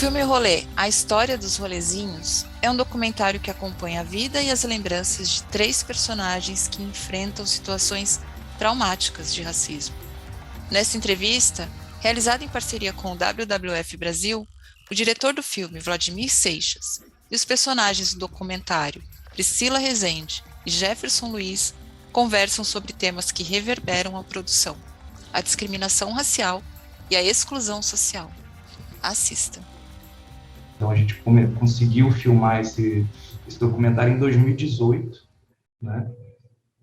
filme Rolê, A História dos Rolezinhos, é um documentário que acompanha a vida e as lembranças de 3 personagens que enfrentam situações traumáticas de racismo. Nessa entrevista, realizada em parceria com o WWF Brasil, o diretor do filme, Vladimir Seixas, e os personagens do documentário, Priscila Rezende e Jefferson Luiz, conversam sobre temas que reverberam a produção, a discriminação racial e a exclusão social. Assista. Então, a gente conseguiu filmar esse documentário em 2018, né?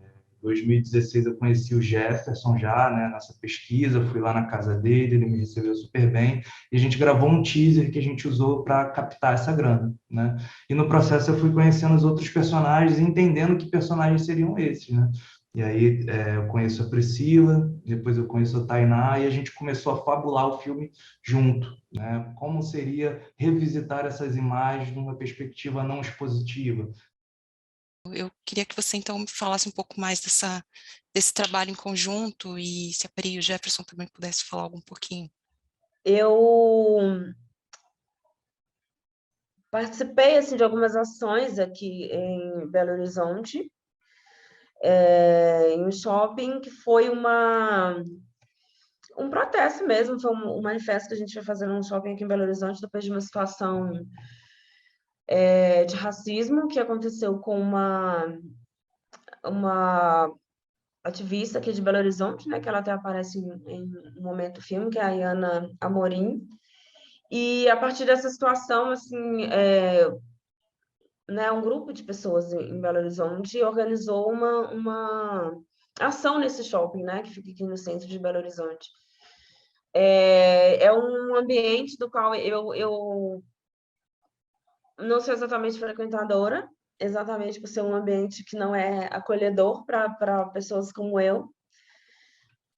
Em 2016 eu conheci o Jefferson já, né, nessa pesquisa, fui lá na casa dele, ele me recebeu super bem, e a gente gravou um teaser que a gente usou para captar essa grana, né? E no processo eu fui conhecendo os outros personagens e entendendo que personagens seriam esses, né? E aí eu conheço a Priscila, depois eu conheço a Tainá, e a gente começou a fabular o filme junto, né? Como seria revisitar essas imagens numa perspectiva não expositiva. Eu queria que você, então, me falasse um pouco mais desse trabalho em conjunto e se a Pri e o Jefferson também pudessem falar algum pouquinho. Eu participei, assim, de algumas ações aqui em Belo Horizonte, em um shopping que foi um protesto mesmo, foi um manifesto que a gente vai fazer num shopping aqui em Belo Horizonte depois de uma situação de racismo que aconteceu com uma ativista aqui de Belo Horizonte, né, que ela até aparece em um momento do filme, que é a Iana Amorim. E a partir dessa situação, assim, né, um grupo de pessoas em Belo Horizonte organizou uma ação nesse shopping, né, que fica aqui no centro de Belo Horizonte. É um ambiente do qual eu não sou exatamente frequentadora, exatamente por ser um ambiente que não é acolhedor para pessoas como eu.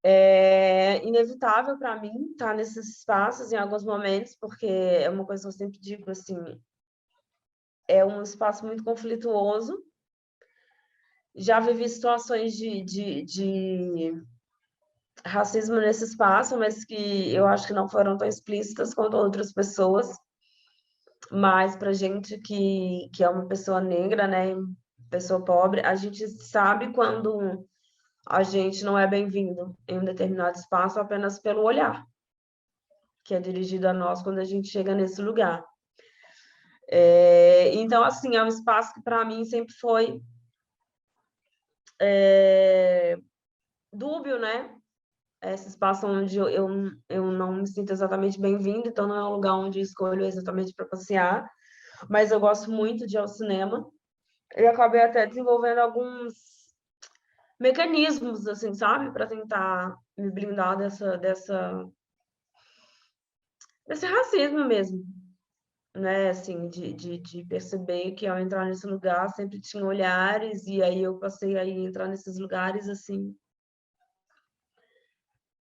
É inevitável para mim estar nesses espaços em alguns momentos, porque é uma coisa que eu sempre digo, assim, é um espaço muito conflituoso. Já vivi situações de racismo nesse espaço, mas que eu acho que não foram tão explícitas quanto outras pessoas. Mas para gente que é uma pessoa negra, né, pessoa pobre, a gente sabe quando a gente não é bem-vindo em um determinado espaço apenas pelo olhar que é dirigido a nós quando a gente chega nesse lugar. Então, assim, é um espaço que para mim sempre foi dúbio, né? Esse espaço onde eu não me sinto exatamente bem-vinda, então não é um lugar onde eu escolho exatamente para passear, mas eu gosto muito de ir ao cinema. Eu acabei até desenvolvendo alguns mecanismos, assim, sabe? Para tentar me blindar desse racismo mesmo, né? Assim, de perceber que ao entrar nesse lugar sempre tinha olhares, e aí eu passei a entrar nesses lugares, assim,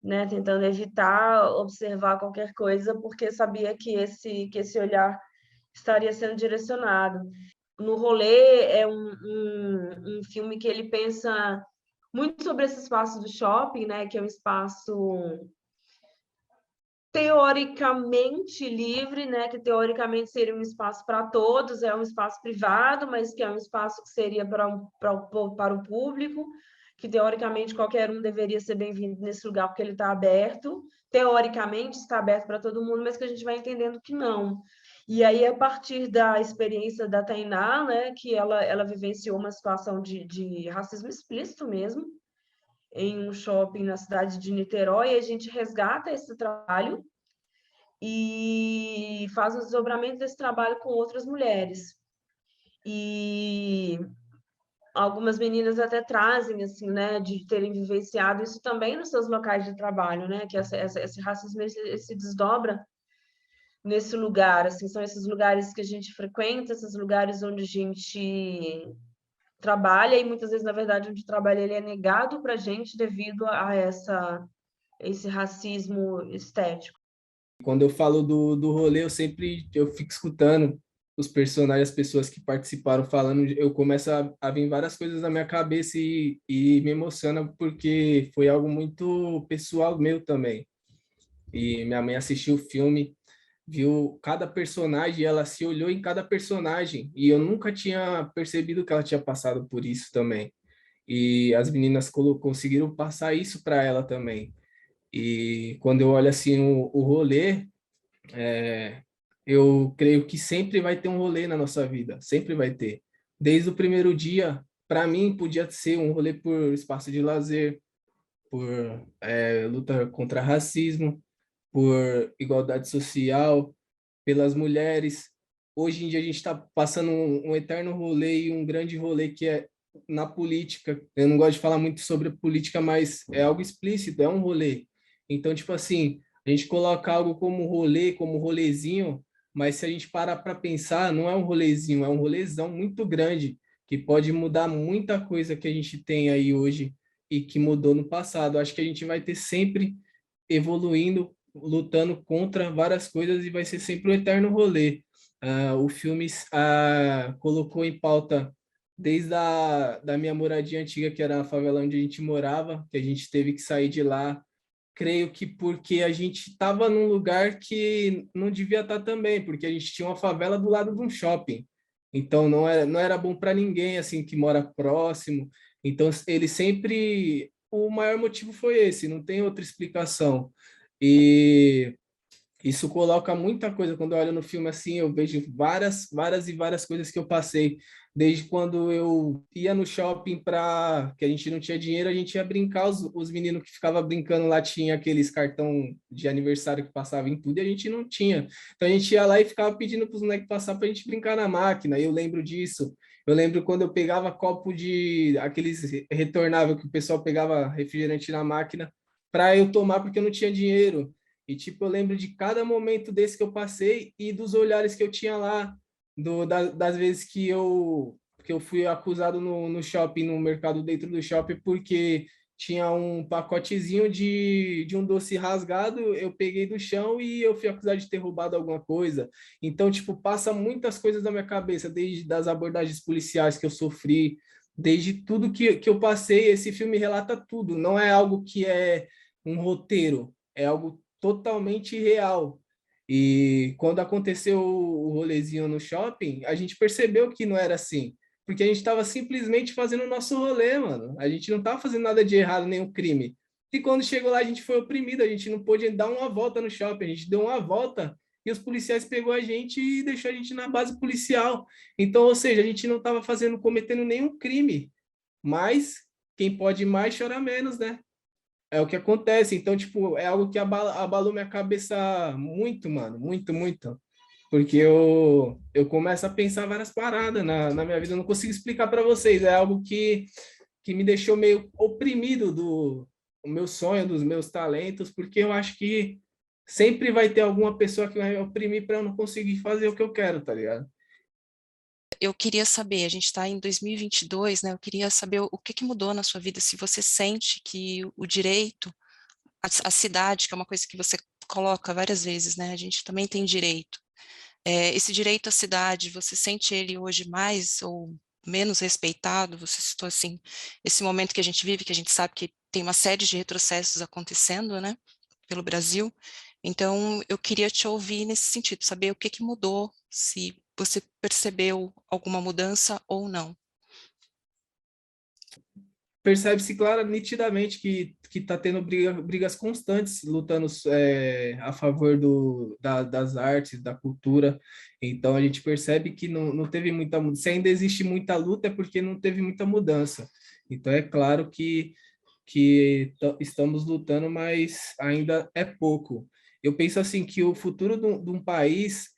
né? Tentando evitar observar qualquer coisa, porque sabia que esse olhar estaria sendo direcionado. No Rolê é um filme que ele pensa muito sobre esse espaço do shopping, né? Que é um espaço teoricamente livre, né? Que teoricamente seria um espaço para todos, é um espaço privado, mas que é um espaço que seria para o público, que teoricamente qualquer um deveria ser bem-vindo nesse lugar porque ele está aberto, teoricamente está aberto para todo mundo, mas que a gente vai entendendo que não. E aí, a partir da experiência da Tainá, né, que ela vivenciou uma situação de racismo explícito mesmo, em um shopping na cidade de Niterói, a gente resgata esse trabalho e faz o desdobramento desse trabalho com outras mulheres. E algumas meninas até trazem, assim, né, de terem vivenciado isso também nos seus locais de trabalho, né, que esse racismo ele se desdobra nesse lugar, assim, são esses lugares que a gente frequenta, esses lugares onde a gente trabalha e muitas vezes, na verdade, onde o trabalho ele é negado para a gente devido a esse racismo estético. Quando eu falo do rolê, eu fico escutando os personagens, as pessoas que participaram falando, eu começo a vir várias coisas na minha cabeça e me emociona porque foi algo muito pessoal meu também. E minha mãe assistiu o filme, viu cada personagem, ela se olhou em cada personagem, e eu nunca tinha percebido que ela tinha passado por isso também. E as meninas conseguiram passar isso para ela também. E quando eu olho assim o rolê, eu creio que sempre vai ter um rolê na nossa vida, sempre vai ter. Desde o primeiro dia, para mim, podia ser um rolê por espaço de lazer, por luta contra racismo, por igualdade social, pelas mulheres. Hoje em dia a gente está passando um eterno rolê e um grande rolê que é na política. Eu não gosto de falar muito sobre política, mas é algo explícito, é um rolê. Então, tipo assim, a gente coloca algo como rolê, como rolezinho, mas se a gente parar para pensar, não é um rolezinho, é um rolezão muito grande, que pode mudar muita coisa que a gente tem aí hoje e que mudou no passado. Acho que a gente vai ter sempre evoluindo, lutando contra várias coisas e vai ser sempre o eterno rolê. O filme colocou em pauta desde da minha moradia antiga, que era a favela onde a gente morava, que a gente teve que sair de lá. Creio que porque a gente estava num lugar que não devia estar também, porque a gente tinha uma favela do lado de um shopping. Então não era bom para ninguém assim que mora próximo. Então ele sempre o maior motivo foi esse, não tem outra explicação. E isso coloca muita coisa. Quando eu olho no filme assim, eu vejo várias coisas que eu passei. Desde quando eu ia no shopping para que a gente não tinha dinheiro, a gente ia brincar, os meninos que ficavam brincando lá tinha aqueles cartão de aniversário que passava em tudo e a gente não tinha. Então a gente ia lá e ficava pedindo para os moleques passar para a gente brincar na máquina. Eu lembro disso. Eu lembro quando eu pegava copo de aqueles retornável que o pessoal pegava refrigerante na máquina para eu tomar porque eu não tinha dinheiro. E, tipo, eu lembro de cada momento desse que eu passei e dos olhares que eu tinha lá, das vezes que eu fui acusado no shopping, no mercado dentro do shopping, porque tinha um pacotezinho de um doce rasgado, eu peguei do chão e eu fui acusado de ter roubado alguma coisa. Então, tipo, passa muitas coisas na minha cabeça, desde das abordagens policiais que eu sofri, desde tudo que eu passei. Esse filme relata tudo, não é algo que é um roteiro, é algo totalmente real. E quando aconteceu o rolezinho no shopping, a gente percebeu que não era assim, porque a gente estava simplesmente fazendo o nosso rolê, mano. A gente não estava fazendo nada de errado, nenhum crime. E quando chegou lá, a gente foi oprimido, a gente não pôde dar uma volta no shopping, a gente deu uma volta e os policiais pegou a gente e deixou a gente na base policial. Então, ou seja, a gente não estava cometendo nenhum crime, mas quem pode mais chora menos, né? É o que acontece. Então, tipo, é algo que abalou minha cabeça muito, mano. Muito, muito. Porque eu começo a pensar várias paradas na minha vida. Eu não consigo explicar para vocês. É algo que me deixou meio oprimido do o meu sonho, dos meus talentos, porque eu acho que sempre vai ter alguma pessoa que vai me oprimir para eu não conseguir fazer o que eu quero, tá ligado? Eu queria saber, a gente está em 2022, né? Eu queria saber o que que mudou na sua vida, se você sente que o direito, a cidade, que é uma coisa que você coloca várias vezes, né? A gente também tem direito. Esse direito à cidade, você sente ele hoje mais ou menos respeitado? Você citou, assim, esse momento que a gente vive, que a gente sabe que tem uma série de retrocessos acontecendo, né? Pelo Brasil. Então, eu queria te ouvir nesse sentido, saber o que que mudou, se você percebeu alguma mudança ou não. Percebe-se claro, nitidamente que está tendo brigas constantes, lutando a favor das artes, da cultura. Então, a gente percebe que não teve muita mudança. Se ainda existe muita luta, é porque não teve muita mudança. Então, é claro que estamos lutando, mas ainda é pouco. Eu penso assim que o futuro de um país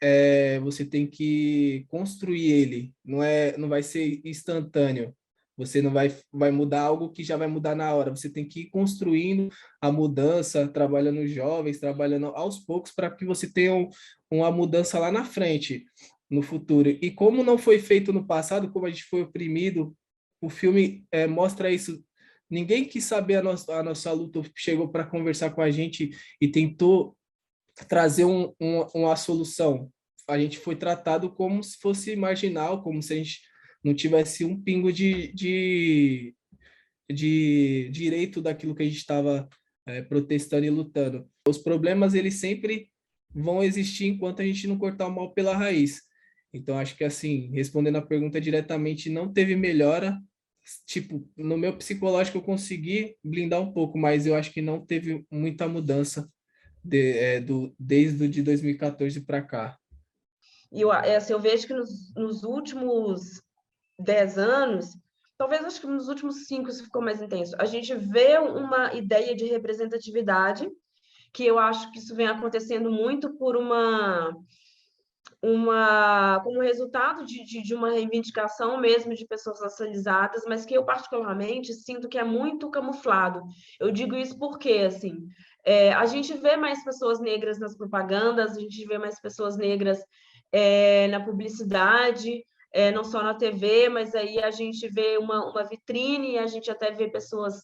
você tem que construir ele, não vai ser instantâneo. Você não vai mudar algo que já vai mudar na hora. Você tem que ir construindo a mudança, trabalhando os jovens, trabalhando aos poucos para que você tenha uma mudança lá na frente, no futuro. E como não foi feito no passado, como a gente foi oprimido, o filme mostra isso. Ninguém quis saber a nossa luta, chegou para conversar com a gente e tentou trazer uma solução. A gente foi tratado como se fosse marginal, como se a gente não tivesse um pingo de direito daquilo que a gente estava protestando e lutando. Os problemas, eles sempre vão existir enquanto a gente não cortar o mal pela raiz. Então, acho que, assim, respondendo a pergunta diretamente, não teve melhora. Tipo, no meu psicológico eu consegui blindar um pouco, mas eu acho que não teve muita mudança desde o de 2014 para cá. E assim, eu vejo que nos últimos 10 anos, talvez acho que nos últimos 5 isso ficou mais intenso, a gente vê uma ideia de representatividade, que eu acho que isso vem acontecendo muito por como resultado de uma reivindicação mesmo de pessoas racializadas, mas que eu particularmente sinto que é muito camuflado. Eu digo isso porque, assim, a gente vê mais pessoas negras nas propagandas, a gente vê mais pessoas negras na publicidade, não só na TV, mas aí a gente vê uma vitrine e a gente até vê pessoas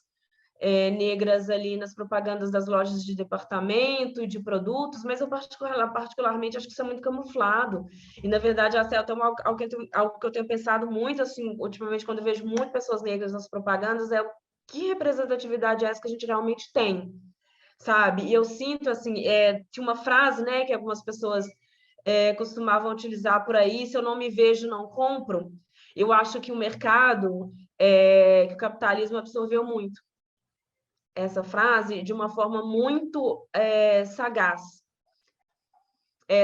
negras ali nas propagandas das lojas de departamento, de produtos, mas eu particularmente acho que isso é muito camuflado. E, na verdade, até algo que eu tenho pensado muito, assim, ultimamente, quando eu vejo muitas pessoas negras nas propagandas, é que representatividade é essa que a gente realmente tem, sabe? E eu sinto, assim, tinha uma frase, né, que algumas pessoas costumavam utilizar por aí: se eu não me vejo, não compro. Eu acho que o mercado, que o capitalismo absorveu muito essa frase de uma forma muito sagaz.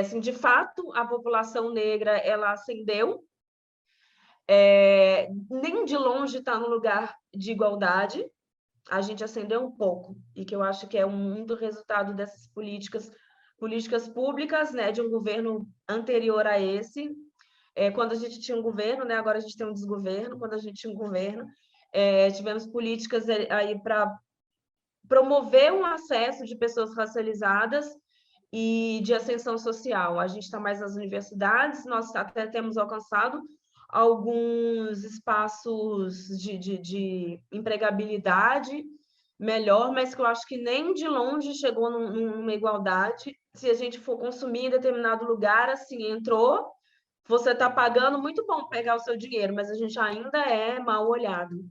Assim, de fato, a população negra ela ascendeu, nem de longe está no lugar de igualdade, a gente ascendeu um pouco, e que eu acho que é muito resultado dessas políticas públicas, né, de um governo anterior a esse. Quando a gente tinha um governo, né, agora a gente tem um desgoverno. Quando a gente tinha um governo, tivemos políticas aí para promover um acesso de pessoas racializadas e de ascensão social. A gente está mais nas universidades, nós até temos alcançado alguns espaços de empregabilidade melhor, mas que eu acho que nem de longe chegou numa igualdade. Se a gente for consumir em determinado lugar, assim, entrou, você está pagando, muito bom pegar o seu dinheiro, mas a gente ainda é mal olhado.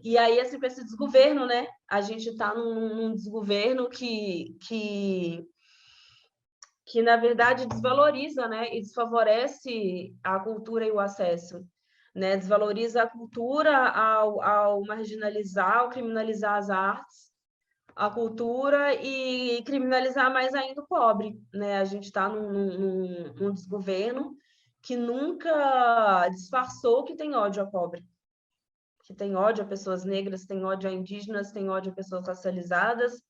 E aí, assim, com esse desgoverno, né? A gente está num desgoverno que, na verdade, desvaloriza, né? E desfavorece a cultura e o acesso, né? Desvaloriza a cultura ao marginalizar, ao criminalizar as artes, a cultura e criminalizar mais ainda o pobre, né? A gente está num desgoverno que nunca disfarçou que tem ódio ao pobre, que tem ódio a pessoas negras, tem ódio a indígenas, tem ódio a pessoas racializadas,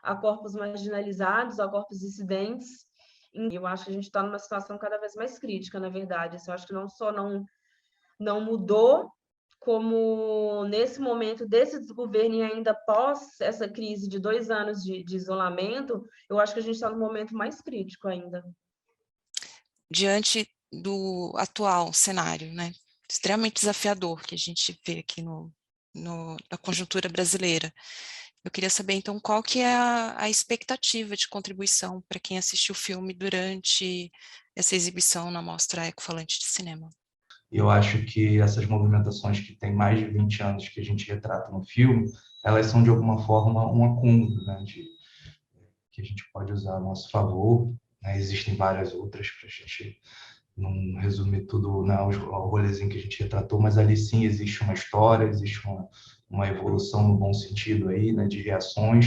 a corpos marginalizados, a corpos dissidentes. E eu acho que a gente está numa situação cada vez mais crítica, na verdade. Eu acho que não só não mudou, como nesse momento desse desgoverno e ainda após essa crise de 2 anos de isolamento, eu acho que a gente está num momento mais crítico ainda. Diante do atual cenário, né, extremamente desafiador que a gente vê aqui na conjuntura brasileira, eu queria saber, então, qual que é a expectativa de contribuição para quem assistiu o filme durante essa exibição na Mostra Ecofalante de Cinema? Eu acho que essas movimentações que têm mais de 20 anos que a gente retrata no filme, elas são, de alguma forma, um acúmulo, né, que a gente pode usar a nosso favor, né? Existem várias outras, para a gente não resumir tudo, né, o rolezinho que a gente retratou, mas ali sim existe uma história, existe uma evolução no bom sentido aí, né, de reações,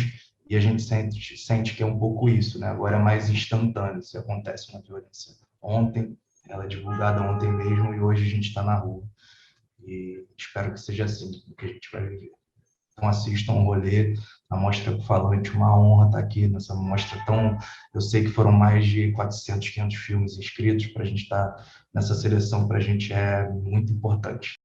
e a gente sente que é um pouco isso, né? Agora é mais instantâneo, se acontece uma violência ontem, ela é divulgada ontem mesmo e hoje a gente está na rua. E espero que seja assim que a gente vai viver. Então assistam o rolê, a Mostra Ecofalante, uma honra estar aqui nessa mostra tão... Eu sei que foram mais de 400, 500 filmes inscritos, para a gente estar nessa seleção, para a gente é muito importante.